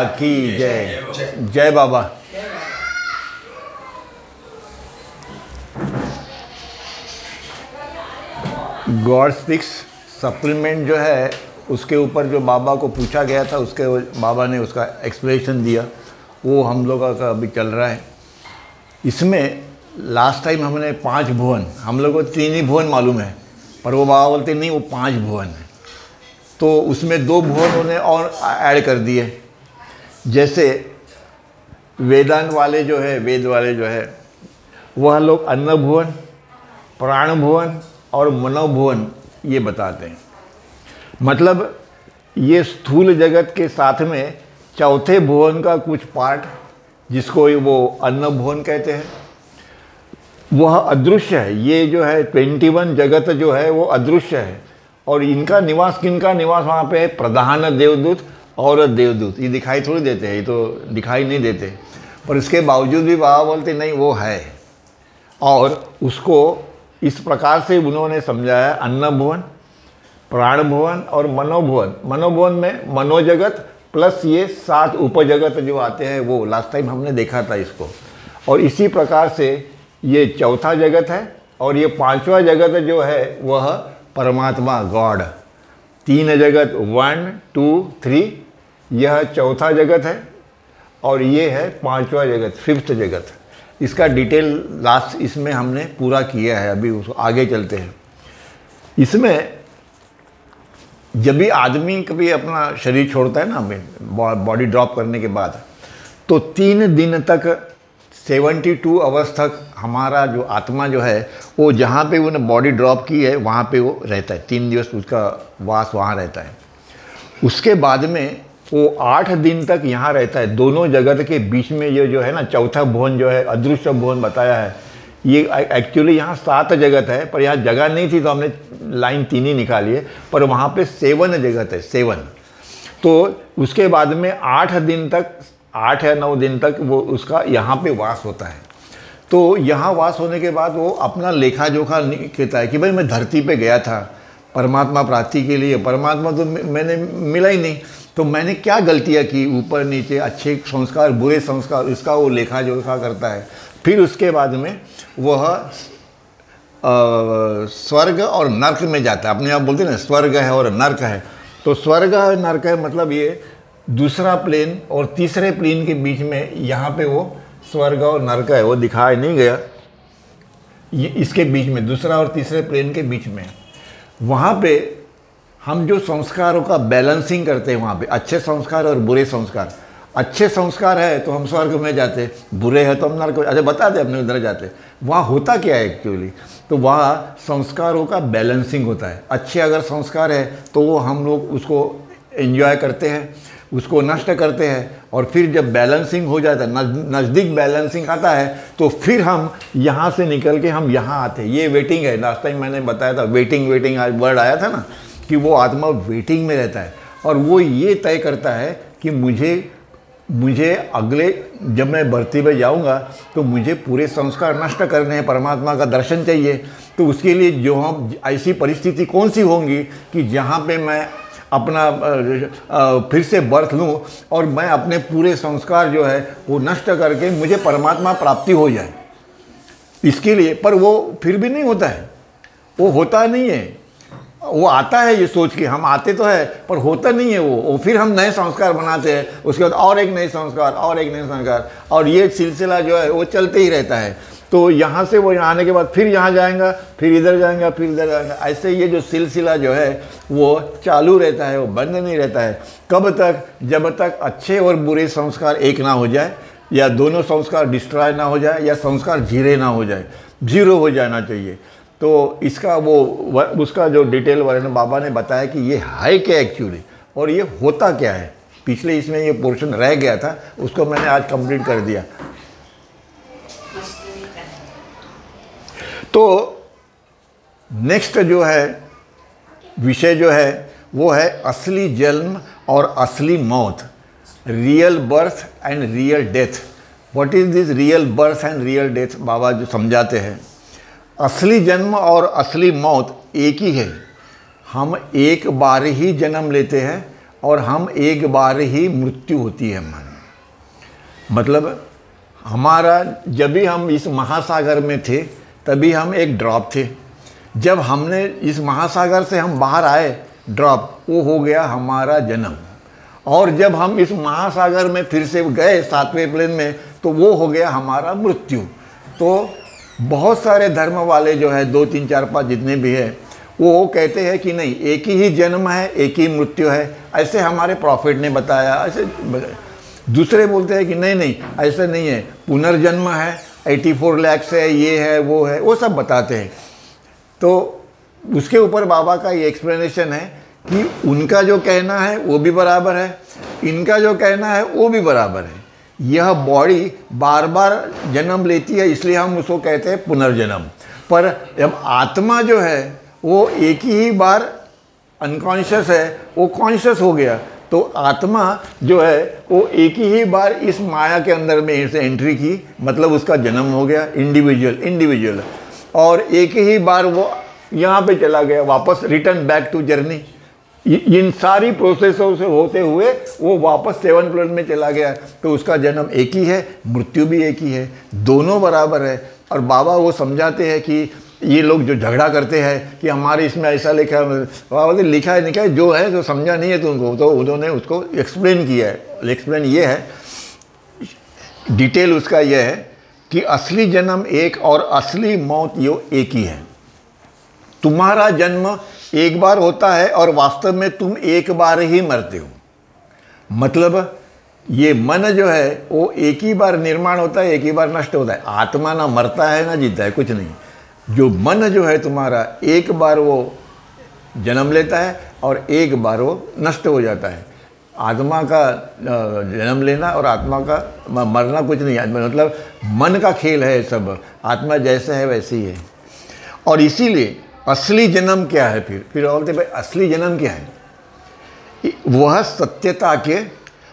की जय। जय बाबा। गॉड स्पीक्स सप्लीमेंट जो है उसके ऊपर जो बाबा को पूछा गया था उसके बाबा ने उसका एक्सप्लेनेशन दिया, वो हम लोगों का अभी चल रहा है। इसमें लास्ट टाइम हमने 5 भुवन, हम लोगों को 3 ही भुवन मालूम है, पर वो बाबा बोलते नहीं वो 5 भुवन है। तो उसमें 2 भुवन उन्हें और ऐड कर दिए। जैसे वेदांत वाले जो है, वेद वाले जो है, वह लोग अन्न भुवन, प्राण भुवन और मनोभुवन ये बताते हैं। मतलब ये स्थूल जगत के साथ में चौथे भुवन का कुछ पार्ट, जिसको वो अन्न भुवन कहते हैं, वह अदृश्य है। ये जो है 21 जगत जो है वो अदृश्य है, और इनका निवास, किनका निवास वहाँ पे है? प्रधान देवदूत और देवदूत। ये दिखाई थोड़ी देते हैं, ये तो दिखाई नहीं देते, पर इसके बावजूद भी बाबा बोलते नहीं वो है। और उसको इस प्रकार से उन्होंने समझाया, अन्न भुवन, प्राण भुवन और मनोभुवन। मनोभुवन में मनोजगत प्लस ये 7 उपजगत जो आते हैं, वो लास्ट टाइम हमने देखा था इसको। और इसी प्रकार से ये चौथा जगत है, और ये 5वां जगत जो है वह परमात्मा गॉड। 3 जगत 1 2 3, यह चौथा जगत है, और ये है 5वां जगत, 5th जगत। इसका डिटेल लास्ट इसमें हमने पूरा किया है, अभी उसको आगे चलते हैं। इसमें जब भी आदमी कभी अपना शरीर छोड़ता है ना, बॉडी ड्रॉप करने के बाद, तो 3 दिन तक 72 आवर्स तक हमारा जो आत्मा जो है वो जहाँ पे उन्होंने बॉडी ड्रॉप की है वहाँ पे वो रहता है। 3 दिवस उसका वास वहाँ रहता है। उसके बाद में वो 8 दिन तक यहाँ रहता है। दोनों जगत के बीच में ये जो है ना, चौथा भुवन जो है, अदृश्य भुवन बताया है, ये एक्चुअली यहाँ 7 जगत है, पर यहाँ जगह नहीं थी तो हमने लाइन 3 ही निकाली है, पर वहाँ पे 7 जगत है, 7। तो उसके बाद में 8 दिन तक, 8 या 9 दिन तक वो उसका यहाँ पे वास होता है। तो यहाँ वास होने के बाद वो अपना लेखा जोखा कहता है कि भाई मैं धरती पे गया था परमात्मा प्राप्ति के लिए, परमात्मा तो मैंने मिला ही नहीं, तो मैंने क्या गलतियाँ की, ऊपर नीचे, अच्छे संस्कार बुरे संस्कार, इसका वो लेखा जोखा करता है। फिर उसके बाद में वह स्वर्ग और नर्क में जाता है। अपने आप बोलते हैं ना, स्वर्ग है और नर्क है। तो स्वर्ग और नर्क है मतलब ये दूसरा प्लेन और तीसरे प्लेन के बीच में, यहाँ पे वो स्वर्ग और नर्क है, वो दिखाया नहीं गया, ये इसके बीच में, दूसरा और तीसरे प्लेन के बीच में, वहाँ पे हम जो संस्कारों का बैलेंसिंग करते हैं, वहाँ पे अच्छे संस्कार और बुरे संस्कार। अच्छे संस्कार है तो हम स्वर्ग में जाते, बुरे हैं तो हम नर्क। अच्छा बता दें अपने उधर जाते। वहाँ होता क्या है एक्चुअली? तो वहाँ संस्कारों का बैलेंसिंग होता है। अच्छे अगर संस्कार है तो वो हम लोग उसको एंजॉय करते हैं, उसको नष्ट करते हैं, और फिर जब बैलेंसिंग हो जाता है, नज़दीक बैलेंसिंग आता है, तो फिर हम यहाँ से निकल के हम यहाँ आते हैं। ये वेटिंग है। लास्ट टाइम मैंने बताया था, वेटिंग आज वर्ड आया था ना, कि वो आत्मा वेटिंग में रहता है, और वो ये तय करता है कि मुझे अगले जब मैं भर्ती में जाऊंगा तो मुझे पूरे संस्कार नष्ट करने हैं, परमात्मा का दर्शन चाहिए। तो उसके लिए जो हम ऐसी परिस्थिति कौन सी होंगी कि जहाँ पे मैं अपना फिर से बर्थ लूँ और मैं अपने पूरे संस्कार जो है वो नष्ट करके मुझे परमात्मा प्राप्ति हो जाए, इसके लिए। पर वो फिर भी नहीं होता है, वो होता नहीं है। वो आता है ये सोच के, हम आते तो है पर होता नहीं है वो फिर हम नए संस्कार बनाते हैं, उसके बाद और एक नए संस्कार और एक नए संस्कार, और ये सिलसिला जो है वो चलते ही रहता है। तो यहाँ से वो यहाँ आने के बाद फिर यहाँ जाएगा, फिर इधर जाएगा, फिर इधर जाएगा, ऐसे ये जो सिलसिला जो है वो चालू रहता है, वो बंद नहीं रहता है। कब तक? जब तक अच्छे और बुरे संस्कार एक ना हो जाए, या दोनों संस्कार डिस्ट्रॉय ना हो जाए, या संस्कार जीरे ना हो जाए, जीरो हो जाना चाहिए। तो इसका उसका जो डिटेल वर्णन बाबा ने बताया कि ये है क्या एक्चुअली, और ये होता क्या है। पिछले इसमें ये पोर्शन रह गया था, उसको मैंने आज कंप्लीट कर दिया। तो नेक्स्ट जो है विषय जो है वो है असली जन्म और असली मौत, real birth and real death. What is this real birth and real death? बाबा जो समझाते हैं, असली जन्म और असली मौत एक ही है। हम एक बार ही जन्म लेते हैं और हम एक बार ही मृत्यु होती है मन। मतलब हमारा जब भी हम इस महासागर में थे तभी हम एक ड्रॉप थे। जब हमने इस महासागर से हम बाहर आए ड्रॉप, वो हो गया हमारा जन्म। और जब हम इस महासागर में फिर से गए 7वें प्लेन में तो वो हो गया हमारा मृत्यु। तो बहुत सारे धर्म वाले जो है 2 3 4 5 जितने भी है वो कहते हैं कि नहीं, एक ही जन्म है, एक ही मृत्यु है, ऐसे हमारे प्रॉफिट ने बताया। ऐसे दूसरे बोलते हैं कि नहीं नहीं ऐसा नहीं है, पुनर्जन्म है, 84 लाख है, ये है वो है, वो सब बताते हैं। तो उसके ऊपर बाबा का ये एक्सप्लेनेशन है कि उनका जो कहना है वो भी बराबर है, इनका जो कहना है वो भी बराबर है। यह बॉडी बार बार जन्म लेती है, इसलिए हम उसको कहते हैं पुनर्जन्म। पर जब आत्मा जो है वो एक ही बार अनकॉन्शियस है, वो कॉन्शियस हो गया, तो आत्मा जो है वो एक ही बार इस माया के अंदर में से एंट्री की, मतलब उसका जन्म हो गया इंडिविजुअल, और एक ही बार वो यहाँ पे चला गया वापस, रिटर्न बैक टू जर्नी। इन सारी प्रोसेसों से होते हुए वो वापस 7 प्लेन में चला गया, तो उसका जन्म एक ही है, मृत्यु भी एक ही है, दोनों बराबर है। और बाबा वो समझाते हैं कि ये लोग जो झगड़ा करते हैं कि हमारे इसमें ऐसा लिखा है, बाबा ने लिखा है लिखा है, जो है जो समझा नहीं है तुमको, तो उन्होंने उसको एक्सप्लेन किया है। एक्सप्लेन ये है, डिटेल उसका ये है कि असली जन्म एक और असली मौत ये एक ही है। तुम्हारा जन्म एक बार होता है और वास्तव में तुम एक बार ही मरते हो। मतलब ये मन जो है वो एक ही बार निर्माण होता है, एक ही बार नष्ट होता है। आत्मा ना मरता है ना जीता है, कुछ नहीं। जो मन जो है तुम्हारा, एक बार वो जन्म लेता है और एक बार वो नष्ट हो जाता है। आत्मा का जन्म लेना और आत्मा का मरना कुछ नहीं है, मतलब मन का खेल है सब। आत्मा जैसे है वैसे ही है। और इसीलिए असली जन्म क्या है? फिर बोलते भाई असली जन्म क्या है? वह सत्यता के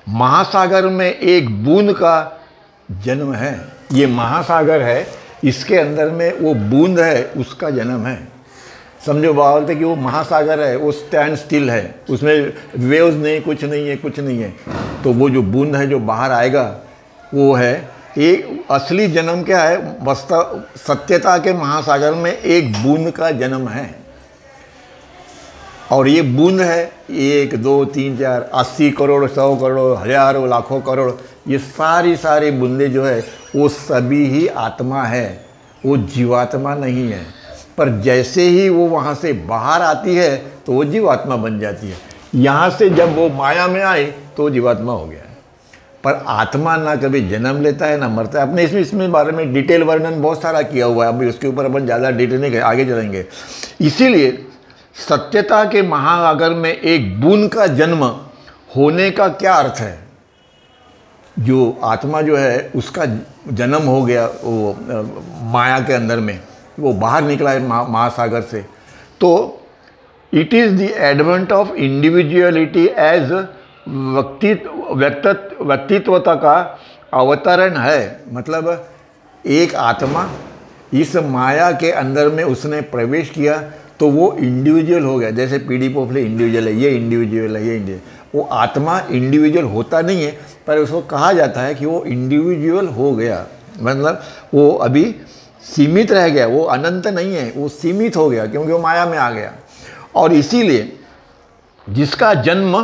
महासागर में एक बूंद का जन्म है। ये महासागर है, इसके अंदर में वो बूंद है, उसका जन्म है। समझो बाबा बोलते कि वो महासागर है, वो स्टैंड स्टिल है, उसमें वेव्स नहीं, कुछ नहीं है, कुछ नहीं है। तो वो जो बूंद है जो बाहर आएगा वो है एक असली जन्म। क्या है? वास्तव सत्यता के महासागर में एक बूंद का जन्म है। और ये बूंद है 1 2 3 4 80 करोड़ 100 करोड़ हजारों लाखों करोड़, ये सारी बूंदें जो है वो सभी ही आत्मा है, वो जीवात्मा नहीं है। पर जैसे ही वो वहाँ से बाहर आती है तो वो जीवात्मा बन जाती है। यहाँ से जब वो माया में आए तो वो जीवात्मा हो गया है। पर आत्मा ना कभी जन्म लेता है ना मरता है। अपने इसमें बारे में डिटेल वर्णन बहुत सारा किया हुआ है, अभी उसके ऊपर अपन ज़्यादा डिटेल नहीं आगे चलेंगे। इसीलिए सत्यता के महासागर में एक बूंद का जन्म होने का क्या अर्थ है? जो आत्मा जो है उसका जन्म हो गया वो माया के अंदर में, वो बाहर निकला है महासागर से। तो it is the advent of individuality as व्यक्तित्वता का अवतरण है। मतलब एक आत्मा इस माया के अंदर में उसने प्रवेश किया तो वो इंडिविजुअल हो गया। जैसे पीडी पोफले इंडिविजुअल है, ये इंडिविजुअल है, ये इंडिविजुअल। वो आत्मा इंडिविजुअल होता नहीं है, पर उसको कहा जाता है कि वो इंडिविजुअल हो गया। मतलब वो अभी सीमित रह गया, वो अनंत नहीं है, वो सीमित हो गया क्योंकि वो माया में आ गया। और इसीलिए जिसका जन्म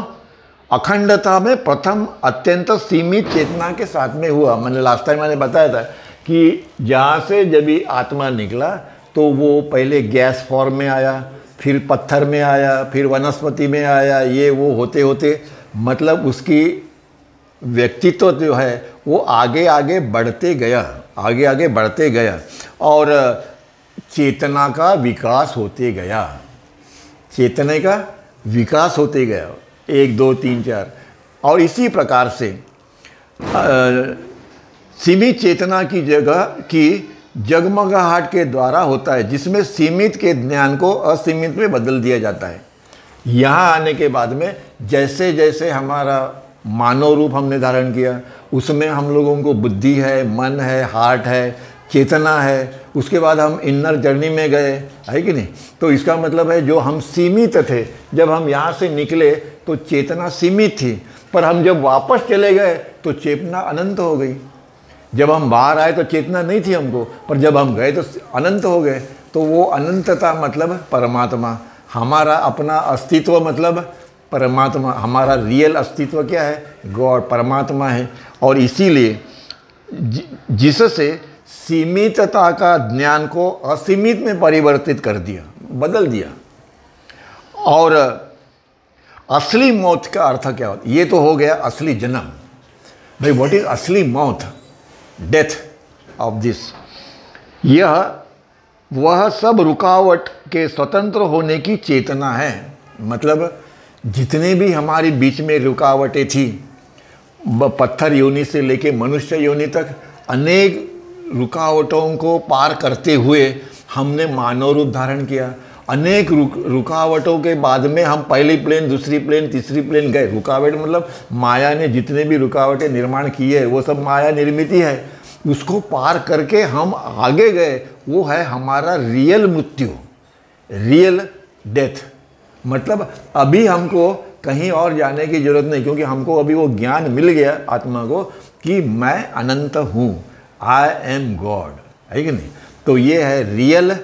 अखंडता में प्रथम अत्यंत सीमित चेतना के साथ में हुआ। मैंने लास्ट टाइम मैंने बताया था कि जहाँ से जब भी आत्मा निकला तो वो पहले गैस फॉर्म में आया, फिर पत्थर में आया, फिर वनस्पति में आया, ये वो होते होते मतलब उसकी व्यक्तित्व जो है वो आगे आगे बढ़ते गया, आगे आगे बढ़ते गया और चेतना का विकास होते गया, चेतने का विकास होते गया 1 2 3 4। और इसी प्रकार से सीमित चेतना की जगह की जगमगाहट के द्वारा होता है, जिसमें सीमित के ज्ञान को असीमित में बदल दिया जाता है। यहाँ आने के बाद में जैसे जैसे हमारा मानव रूप हमने धारण किया, उसमें हम लोगों को बुद्धि है, मन है, हार्ट है, चेतना है, उसके बाद हम इनर जर्नी में गए, है कि नहीं। तो इसका मतलब है जो हम सीमित थे, जब हम यहाँ से निकले तो चेतना सीमित थी, पर हम जब वापस चले गए तो चेतना अनंत हो गई। जब हम बाहर आए तो चेतना नहीं थी हमको, पर जब हम गए तो अनंत हो गए। तो वो अनंतता मतलब परमात्मा, हमारा अपना अस्तित्व मतलब परमात्मा, हमारा रियल अस्तित्व क्या है, गॉड, परमात्मा है। और इसीलिए जिससे सीमितता का ज्ञान को असीमित में परिवर्तित कर दिया, बदल दिया। और असली मौत का अर्थ क्या होता है, ये तो हो गया असली जन्म। भाई व्हाट इज असली मौत, डेथ ऑफ दिस, यह वह सब रुकावट के स्वतंत्र होने की चेतना है। मतलब जितने भी हमारे बीच में रुकावटें थी, पत्थर योनि से लेके मनुष्य योनि तक, अनेक रुकावटों को पार करते हुए हमने मानव रूप धारण किया। अनेक रुकावटों के बाद में हम पहली प्लेन, दूसरी प्लेन, तीसरी प्लेन गए। रुकावट मतलब माया ने जितने भी रुकावटें निर्माण की है वो सब माया निर्मित है। उसको पार करके हम आगे गए, वो है हमारा रियल मृत्यु, रियल डेथ। मतलब अभी हमको कहीं और जाने की जरूरत नहीं, क्योंकि हमको अभी वो ज्ञान मिल गया आत्मा को कि मैं अनंत हूँ, आई एम गॉड, है कि नहीं। तो ये है रियल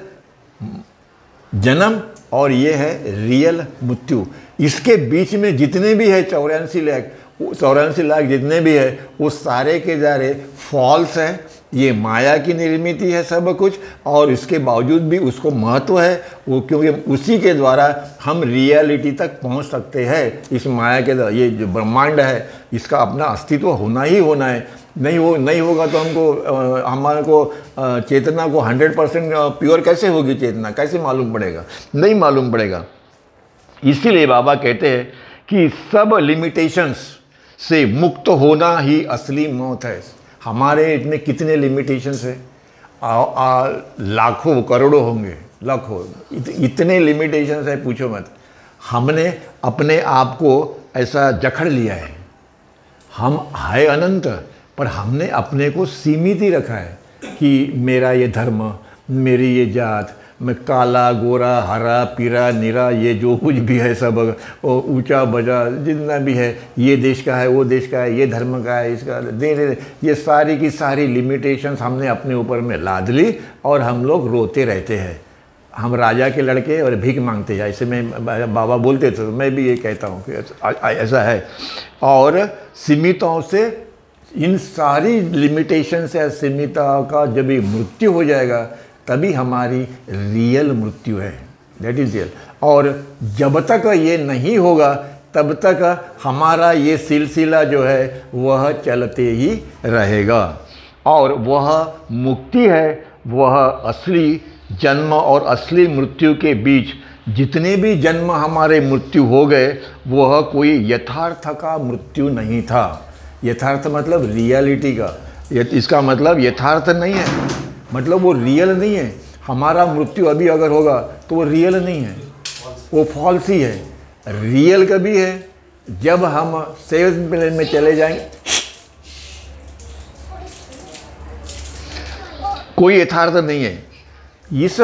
जन्म और ये है रियल मृत्यु। इसके बीच में जितने भी है 84 लाख जितने भी है, वो सारे के सारे फॉल्स है। ये माया की निर्मित है सब कुछ, और इसके बावजूद भी उसको महत्व है वो, क्योंकि उसी के द्वारा हम रियलिटी तक पहुंच सकते हैं। इस माया के द्वारा ये जो ब्रह्मांड है इसका अपना अस्तित्व होना ही होना है। नहीं होगा तो हमको हमारे को चेतना को 100% प्योर कैसे होगी, चेतना कैसे मालूम पड़ेगा, नहीं मालूम पड़ेगा। इसीलिए बाबा कहते हैं कि सब लिमिटेशंस से मुक्त होना ही असली मौत है। हमारे इतने कितने लिमिटेशंस है, लाखों करोड़ों होंगे, लाखों, इतने लिमिटेशंस है पूछो मत। हमने अपने आप को ऐसा जकड़ लिया है। हम है अनंत, पर हमने अपने को सीमित ही रखा है कि मेरा ये धर्म, मेरी ये जात, मैं काला गोरा हरा पीरा नीरा, ये जो कुछ भी है सब, ऊंचा बजा जितना भी है, ये देश का है, वो देश का है, ये धर्म का है, इसका दे, ये सारी की सारी लिमिटेशंस हमने अपने ऊपर में लाद ली और हम लोग रोते रहते हैं। हम राजा के लड़के और भीख मांगते हैं, ऐसे में बाबा बोलते थे, तो मैं भी ये कहता हूँ कि ऐसा है। और सीमितों से, इन सारी लिमिटेशन से, सीमितता का जब ये मृत्यु हो जाएगा तभी हमारी रियल मृत्यु है, दैट इज रियल। और जब तक ये नहीं होगा तब तक हमारा ये सिलसिला जो है वह चलते ही रहेगा। और वह मुक्ति है, वह असली जन्म और असली मृत्यु के बीच जितने भी जन्म हमारे मृत्यु हो गए, वह कोई यथार्थ का मृत्यु नहीं था। यथार्थ मतलब रियलिटी का, इसका मतलब यथार्थ नहीं है, मतलब वो रियल नहीं है। हमारा मृत्यु अभी अगर होगा तो वो रियल नहीं है, वो फॉल्स ही है। रियल कभी है जब हम सेवन प्लेन में चले जाएंगे, कोई यथार्थ नहीं है। इस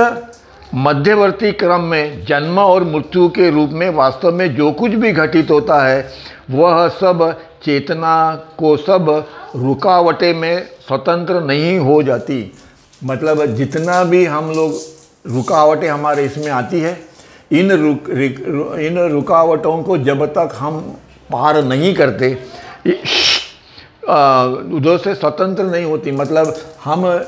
मध्यवर्ती क्रम में जन्म और मृत्यु के रूप में वास्तव में जो कुछ भी घटित होता है वह सब चेतना को सब रुकावटें में स्वतंत्र नहीं हो जाती। मतलब जितना भी हम लोग रुकावटें हमारे इसमें आती है, इन रुकावटों को जब तक हम पार नहीं करते, उधर से स्वतंत्र नहीं होती। मतलब हम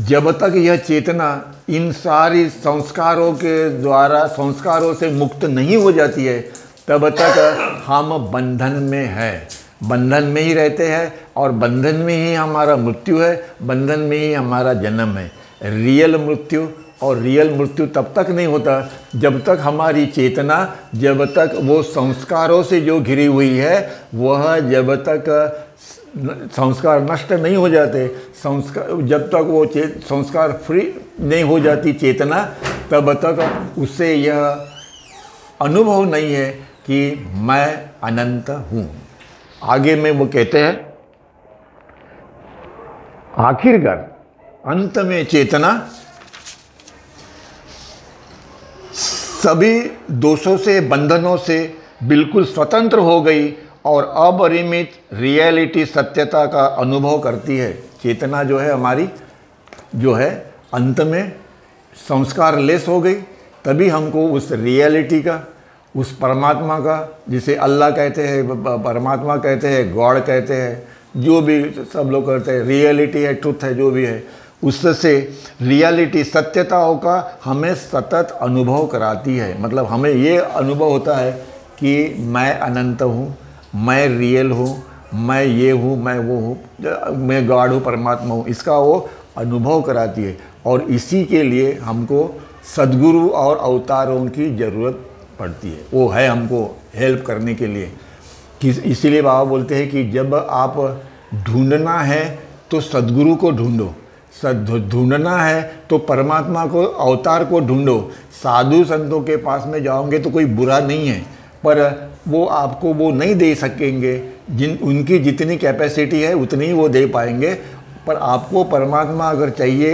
जब तक यह चेतना इन सारी संस्कारों के द्वारा, संस्कारों से मुक्त नहीं हो जाती है, तब तक हम बंधन में है, बंधन में ही रहते हैं। और बंधन में ही हमारा मृत्यु है, बंधन में ही हमारा जन्म है। रियल मृत्यु और रियल मृत्यु तब तक नहीं होता जब तक हमारी चेतना, जब तक वो संस्कारों से जो घिरी हुई है, वह जब तक संस्कार नष्ट नहीं हो जाते, संस्कार जब तक वो संस्कार फ्री नहीं हो जाती चेतना, तब तक उससे यह अनुभव नहीं है कि मैं अनंत हूँ। आगे में वो कहते हैं, आखिरकार अंत में चेतना सभी दोषों से, बंधनों से बिल्कुल स्वतंत्र हो गई और अपरिमित रियलिटी, सत्यता का अनुभव करती है। चेतना जो है हमारी, जो है अंत में संस्कार लेस हो गई, तभी हमको उस रियलिटी का, उस परमात्मा का, जिसे अल्लाह कहते हैं, परमात्मा कहते हैं, गॉड कहते हैं, जो भी सब लोग कहते हैं, रियलिटी है, ट्रुथ है, जो भी है, उससे रियलिटी, सत्यताओं का हमें सतत अनुभव कराती है। मतलब हमें ये अनुभव होता है कि मैं अनंत हूँ, मैं रियल हूँ, मैं ये हूँ, मैं वो हूँ, मैं गॉड हूँ, परमात्मा हूँ, इसका वो अनुभव कराती है। और इसी के लिए हमको सद्गुरु और अवतारों की ज़रूरत पड़ती है। वो है हमको हेल्प करने के लिए। कि इसीलिए बाबा बोलते हैं कि जब आप ढूंढना है तो सद्गुरु को ढूंढो, ढूंढना है तो परमात्मा को, अवतार को ढूंढो। साधु संतों के पास में जाओगे तो कोई बुरा नहीं है, पर वो आपको वो नहीं दे सकेंगे, उनकी जितनी कैपेसिटी है उतनी ही वो दे पाएंगे। पर आपको परमात्मा अगर चाहिए,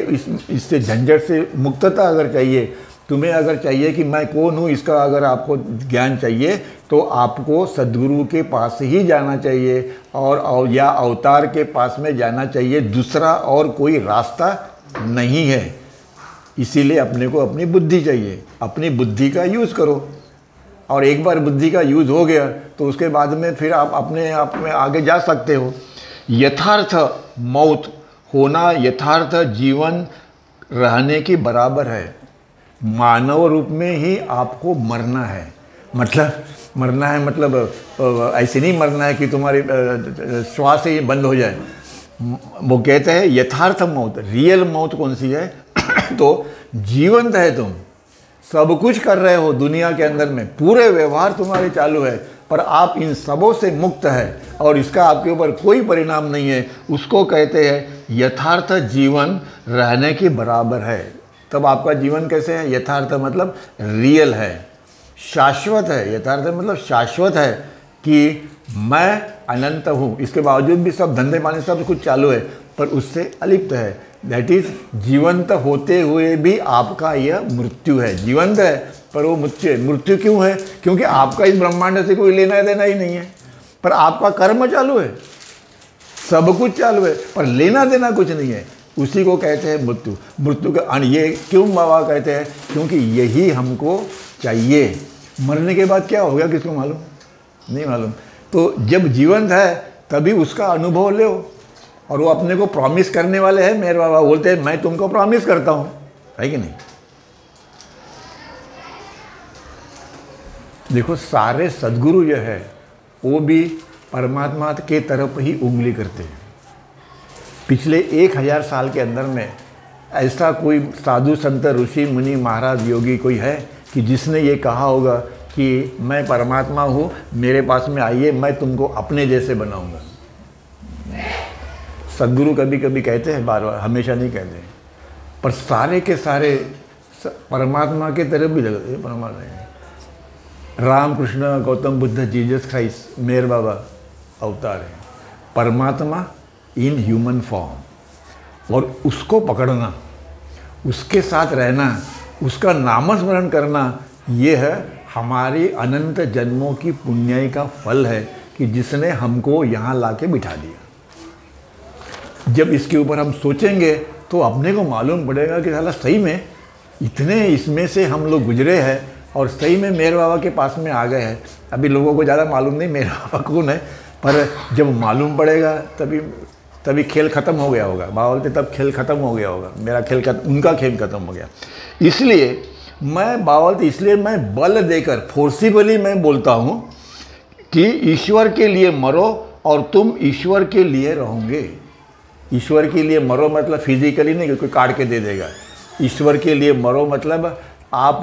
इससे झंझट से मुक्तता अगर चाहिए, तुम्हें अगर चाहिए कि मैं कौन हूँ, इसका अगर आपको ज्ञान चाहिए, तो आपको सद्गुरु के पास ही जाना चाहिए और या अवतार के पास में जाना चाहिए। दूसरा और कोई रास्ता नहीं है। इसीलिए अपने को अपनी बुद्धि चाहिए, अपनी बुद्धि का यूज़ करो। और एक बार बुद्धि का यूज़ हो गया तो उसके बाद में फिर आप अपने आप में आगे जा सकते हो। यथार्थ मौत होना यथार्थ जीवन रहने के बराबर है। मानव रूप में ही आपको मरना है। मतलब मरना है मतलब ऐसे नहीं मरना है कि तुम्हारी श्वास ही बंद हो जाए। वो कहते हैं यथार्थ मौत, रियल मौत कौन सी है? तो जीवंत है, तुम सब कुछ कर रहे हो दुनिया के अंदर में, पूरे व्यवहार तुम्हारे चालू है, पर आप इन सबों से मुक्त है और इसका आपके ऊपर कोई परिणाम नहीं है। उसको कहते हैं यथार्थ जीवन रहने के बराबर है। तब आपका जीवन कैसे है? यथार्थ मतलब रियल है, शाश्वत है। यथार्थ मतलब शाश्वत है कि मैं अनंत हूँ, इसके बावजूद भी सब धंधे पानी सब कुछ चालू है, पर उससे अलिप्त है। दैट इज जीवंत होते हुए भी आपका यह मृत्यु है। जीवंत है पर वो मृत्यु है। मृत्यु क्यों है? क्योंकि आपका इस ब्रह्मांड से कोई लेना देना ही नहीं है, पर आपका कर्म चालू है, सब कुछ चालू है, पर लेना देना कुछ नहीं है। उसी को कहते हैं मृत्यु। मृत्यु का ये क्यों बाबा कहते हैं? क्योंकि यही हमको चाहिए। मरने के बाद क्या हो गया किसको मालूम? नहीं मालूम। तो जब जीवंत है तभी उसका अनुभव लो। और वो अपने को प्रॉमिस करने वाले हैं। मेरे बाबा बोलते हैं मैं तुमको प्रॉमिस करता हूँ, है कि नहीं? देखो सारे सद्गुरु जो है वो भी परमात्मा के तरफ ही उंगली करते हैं। पिछले 1000 साल के अंदर में ऐसा कोई साधु संत ऋषि मुनि महाराज योगी कोई है कि जिसने ये कहा होगा कि मैं परमात्मा हूँ, मेरे पास में आइए, मैं तुमको अपने जैसे बनाऊंगा? सद्गुरु कभी कभी कहते हैं, बार बार, हमेशा नहीं कहते हैं, पर सारे के सारे परमात्मा के तरफ भी लगते हैं। परमात्मा है। राम कृष्ण गौतम बुद्ध जीसस क्राइस्ट मेर बाबा अवतार है, परमात्मा इन ह्यूमन फॉर्म। और उसको पकड़ना, उसके साथ रहना, उसका नामस्मरण करना, ये है हमारी अनंत जन्मों की पुण्याई का फल है कि जिसने हमको यहाँ लाके बिठा दिया। जब इसके ऊपर हम सोचेंगे तो अपने को मालूम पड़ेगा कि साला सही में इतने इसमें से हम लोग गुजरे हैं और सही में मेरे बाबा के पास में आ गए हैं। अभी लोगों को ज़्यादा मालूम नहीं मेरे बाबा कौन है, पर जब मालूम पड़ेगा तभी खेल ख़त्म हो गया होगा। बाबा बोलते तब खेल ख़त्म हो गया होगा, मेरा खेल उनका खेल ख़त्म हो गया। इसलिए मैं बाबा बोलते इसलिए मैं बल देकर फोर्सिबली मैं बोलता हूँ कि ईश्वर के लिए मरो और तुम ईश्वर के लिए रहोगे। ईश्वर के लिए मरो मतलब फिजिकली नहीं, कोई काट के दे देगा। ईश्वर के लिए मरो मतलब आप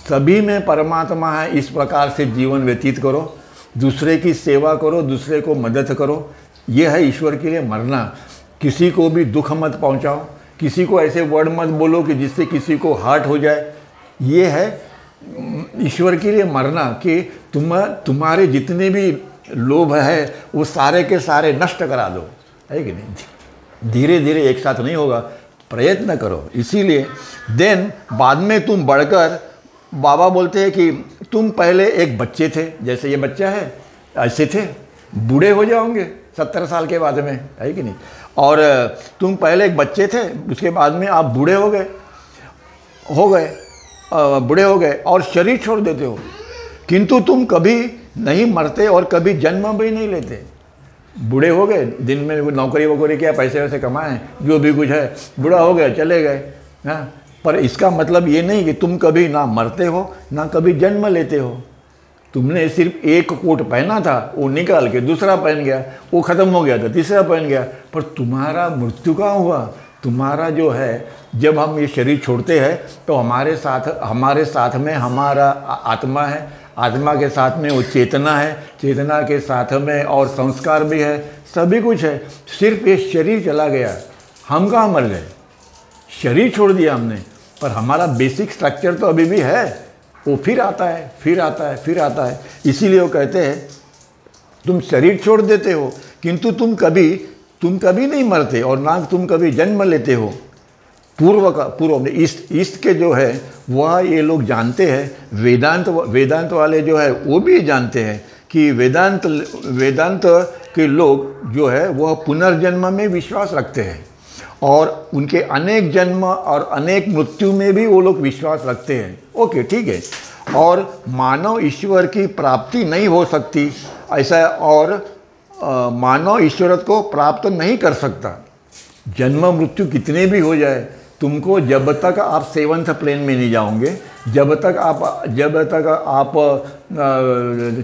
सभी में परमात्मा है, इस प्रकार से जीवन व्यतीत करो, दूसरे की सेवा करो, दूसरे को मदद करो। ये है ईश्वर के लिए मरना। किसी को भी दुख मत पहुंचाओ, किसी को ऐसे वर्ड मत बोलो कि जिससे किसी को हर्ट हो जाए। ये है ईश्वर के लिए मरना कि तुम्हारे जितने भी लोभ है वो सारे के सारे नष्ट करा दो, है कि नहीं? धीरे धीरे एक साथ नहीं होगा। प्रयत्न करो। इसीलिए देन बाद में तुम बढ़कर, बाबा बोलते हैं कि तुम पहले एक बच्चे थे, जैसे ये बच्चा है ऐसे थे, बूढ़े हो जाओगे 70 साल के बाद में, है कि नहीं। और तुम पहले एक बच्चे थे, उसके बाद में आप बूढ़े हो गए बूढ़े हो गए और शरीर छोड़ देते हो, किंतु तुम कभी नहीं मरते और कभी जन्म भी नहीं लेते। बूढ़े हो गए, दिन में नौकरी वोकरी किया, पैसे वैसे कमाए, जो भी कुछ है, बूढ़ा हो गए, चले गए। हाँ, पर इसका मतलब ये नहीं कि तुम कभी ना मरते हो ना कभी जन्म लेते हो। तुमने सिर्फ एक कोट पहना था, वो निकाल के दूसरा पहन गया, वो ख़त्म हो गया तो तीसरा पहन गया, पर तुम्हारा मृत्यु कहाँ हुआ? तुम्हारा जो है, जब हम ये शरीर छोड़ते हैं तो हमारे साथ में हमारा आत्मा है, आत्मा के साथ में वो चेतना है, चेतना के साथ में और संस्कार भी है, सभी कुछ है। सिर्फ ये शरीर चला गया, हम कहाँ मर गए? शरीर छोड़ दिया हमने, पर हमारा बेसिक स्ट्रक्चर तो अभी भी है, वो फिर आता है, फिर आता है, फिर आता है। इसीलिए वो कहते हैं तुम शरीर छोड़ देते हो, किंतु तुम कभी नहीं मरते और ना तुम कभी जन्म लेते हो। पूर्व में ईस्ट के जो है वह ये लोग जानते हैं, वेदांत वाले जो है वो भी जानते हैं कि वेदांत के लोग जो है वह पुनर्जन्म में विश्वास रखते हैं और उनके अनेक जन्म और अनेक मृत्यु में भी वो लोग विश्वास रखते हैं। ओके, ठीक है। और मानव ईश्वर की प्राप्ति नहीं हो सकती ऐसा, और मानव ईश्वर को प्राप्त नहीं कर सकता। जन्म मृत्यु कितने भी हो जाए, तुमको जब तक आप 7th प्लेन में नहीं जाओगे, जब तक आप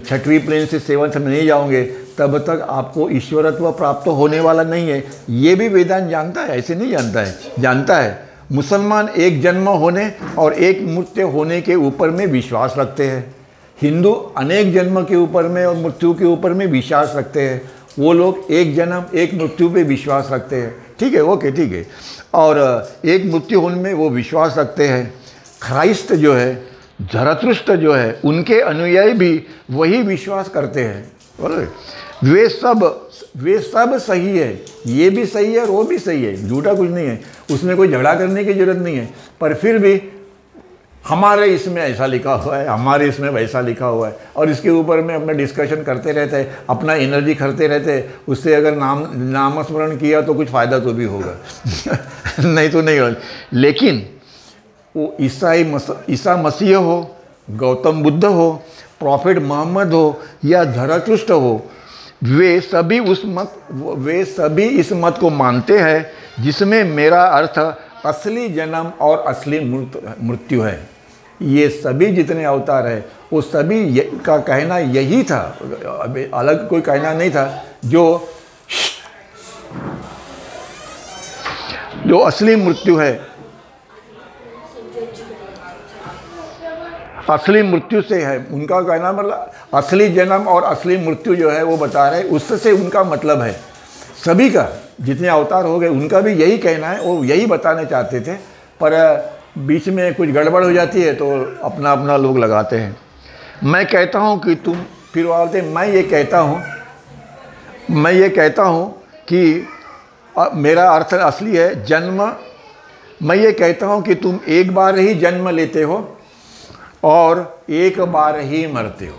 6वीं प्लेन से 7th में नहीं जाओगे, तब तक आपको ईश्वरत्व प्राप्त होने वाला नहीं है। ये भी वेदांत जानता है, ऐसे नहीं जानता है, जानता है। मुसलमान एक जन्म होने और एक मृत्यु होने के ऊपर में विश्वास रखते हैं। हिंदू अनेक जन्म के ऊपर में और मृत्यु के ऊपर में विश्वास रखते हैं। वो लोग एक जन्म एक मृत्यु पे विश्वास रखते हैं, ठीक है, ओके, ठीक है। और एक मृत्यु होने में वो विश्वास रखते हैं। ख्राइस्ट जो है, झरतुष्ट जो है, उनके अनुयायी भी वही विश्वास करते हैं। बोले वे सब सही है, ये भी सही है और वो भी सही है, झूठा कुछ नहीं है, उसमें कोई झगड़ा करने की जरूरत नहीं है। पर फिर भी हमारे इसमें ऐसा लिखा हुआ है, हमारे इसमें वैसा लिखा हुआ है, और इसके ऊपर में अपना डिस्कशन करते रहते हैं, अपना एनर्जी करते रहते हैं। उससे अगर नामस्मरण किया तो कुछ फ़ायदा तो भी होगा नहीं तो नहीं होगा। लेकिन वो ईसा मसीह हो, गौतम बुद्ध हो, प्रॉफिट मोहम्मद हो या झरतुष्ट हो, वे सभी इस मत को मानते हैं जिसमें मेरा अर्थ असली जन्म और असली मृत्यु है। ये सभी जितने अवतार है वो सभी का कहना यही था, अलग कोई कहना नहीं था। जो असली मृत्यु है, असली मृत्यु से है, उनका कहना मतलब असली जन्म और असली मृत्यु जो है वो बता रहे, उससे उनका मतलब है। सभी का जितने अवतार हो गए उनका भी यही कहना है, वो यही बताने चाहते थे, पर बीच में कुछ गड़बड़ हो जाती है तो अपना अपना लोग लगाते हैं। मैं कहता हूँ कि तुम, फिर वो बोलते मैं ये कहता हूँ कि मेरा अर्थ असली है जन्म। मैं ये कहता हूँ कि तुम एक बार ही जन्म लेते हो और एक बार ही मरते हो।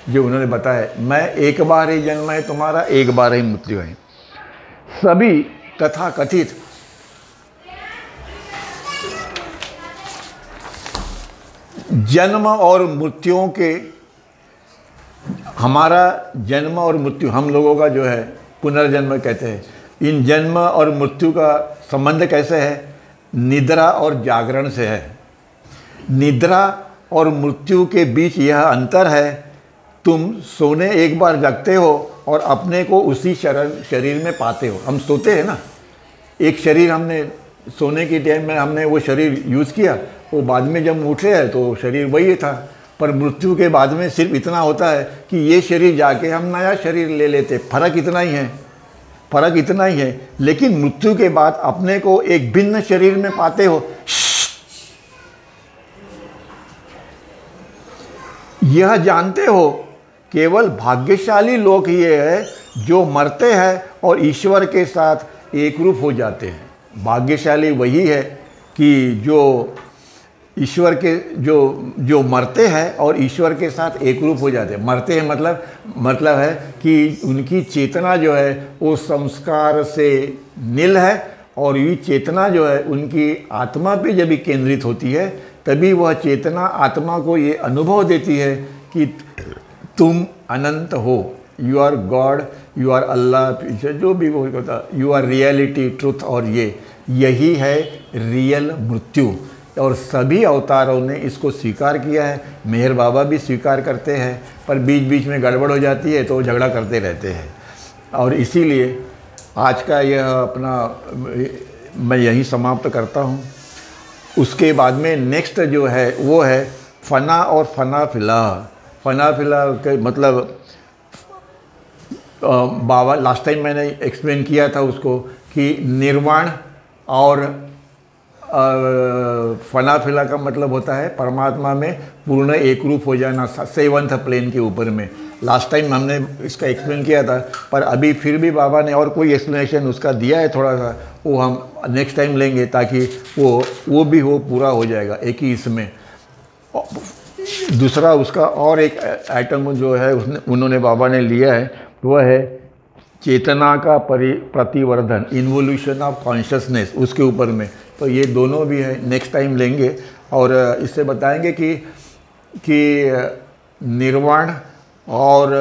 जो उन्होंने बताया, मैं एक बार ही जन्म है तुम्हारा, एक बार ही मृत्यु है। सभी तथा कथित जन्म और मृत्युओं के, हमारा जन्म और मृत्यु हम लोगों का जो है पुनर्जन्म कहते हैं। इन जन्म और मृत्यु का संबंध कैसे है? निद्रा और जागरण से है। निद्रा और मृत्यु के बीच यह अंतर है, तुम सोने एक बार जगते हो और अपने को उसी शरीर में पाते हो। हम सोते हैं ना, एक शरीर हमने सोने के टाइम में हमने वो शरीर यूज़ किया, वो बाद में जब उठे हैं तो शरीर वही था। पर मृत्यु के बाद में सिर्फ इतना होता है कि ये शरीर जाके हम नया शरीर ले लेते, फ़र्क इतना ही है। लेकिन मृत्यु के बाद अपने को एक भिन्न शरीर में पाते हो। यह जानते हो केवल भाग्यशाली लोग ही है जो मरते हैं और ईश्वर के साथ एक रूप हो जाते हैं। भाग्यशाली वही है कि जो ईश्वर के जो मरते हैं और ईश्वर के साथ एक रूप हो जाते हैं। मरते हैं मतलब है कि उनकी चेतना जो है वो संस्कार से नील है, और ये चेतना जो है उनकी आत्मा पे जब भी केंद्रित होती है तभी वह चेतना आत्मा को ये अनुभव देती है कि तुम अनंत हो, you are God, you are Allah, जो भी वो होता, यू आर रियलिटी, ट्रुथ। और यही है रियल मृत्यु, और सभी अवतारों ने इसको स्वीकार किया है। मेहर बाबा भी स्वीकार करते हैं, पर बीच बीच में गड़बड़ हो जाती है तो झगड़ा करते रहते हैं। और इसीलिए आज का यह अपना मैं यहीं समाप्त करता हूँ। उसके बाद में नेक्स्ट जो है वो है फना और फना फिला। फना फिला के मतलब बाबा लास्ट टाइम मैंने एक्सप्लेन किया था उसको कि निर्वाण और फना फिला का मतलब होता है परमात्मा में पूर्ण एक रूप हो जाना, 7th प्लेन के ऊपर में। लास्ट टाइम हमने इसका एक्सप्लेन किया था, पर अभी फिर भी बाबा ने और कोई एक्सप्लेनेशन उसका दिया है थोड़ा सा, वो हम नेक्स्ट टाइम लेंगे ताकि वो भी हो पूरा हो जाएगा एक ही इसमें। दूसरा उसका और एक आइटम जो है उन्होंने बाबा ने लिया है, वह है चेतना का प्रतिवर्धन, इन्वोल्यूशन ऑफ कॉन्शियसनेस, उसके ऊपर में। तो ये दोनों भी है, नेक्स्ट टाइम लेंगे और इससे बताएंगे कि निर्वाण और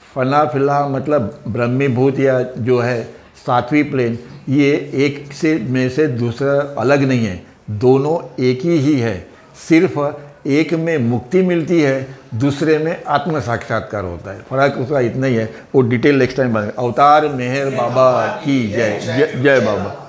फना फिला मतलब ब्रह्मीभूत या जो है 7वीं प्लेन, ये एक से में से दूसरा अलग नहीं है, दोनों एक ही है। सिर्फ एक में मुक्ति मिलती है, दूसरे में आत्म साक्षात्कार होता है, फर्क उसका इतना ही है। वो डिटेल नेक्स्ट टाइम। अवतार मेहर बाबा की जय। जय बाबा।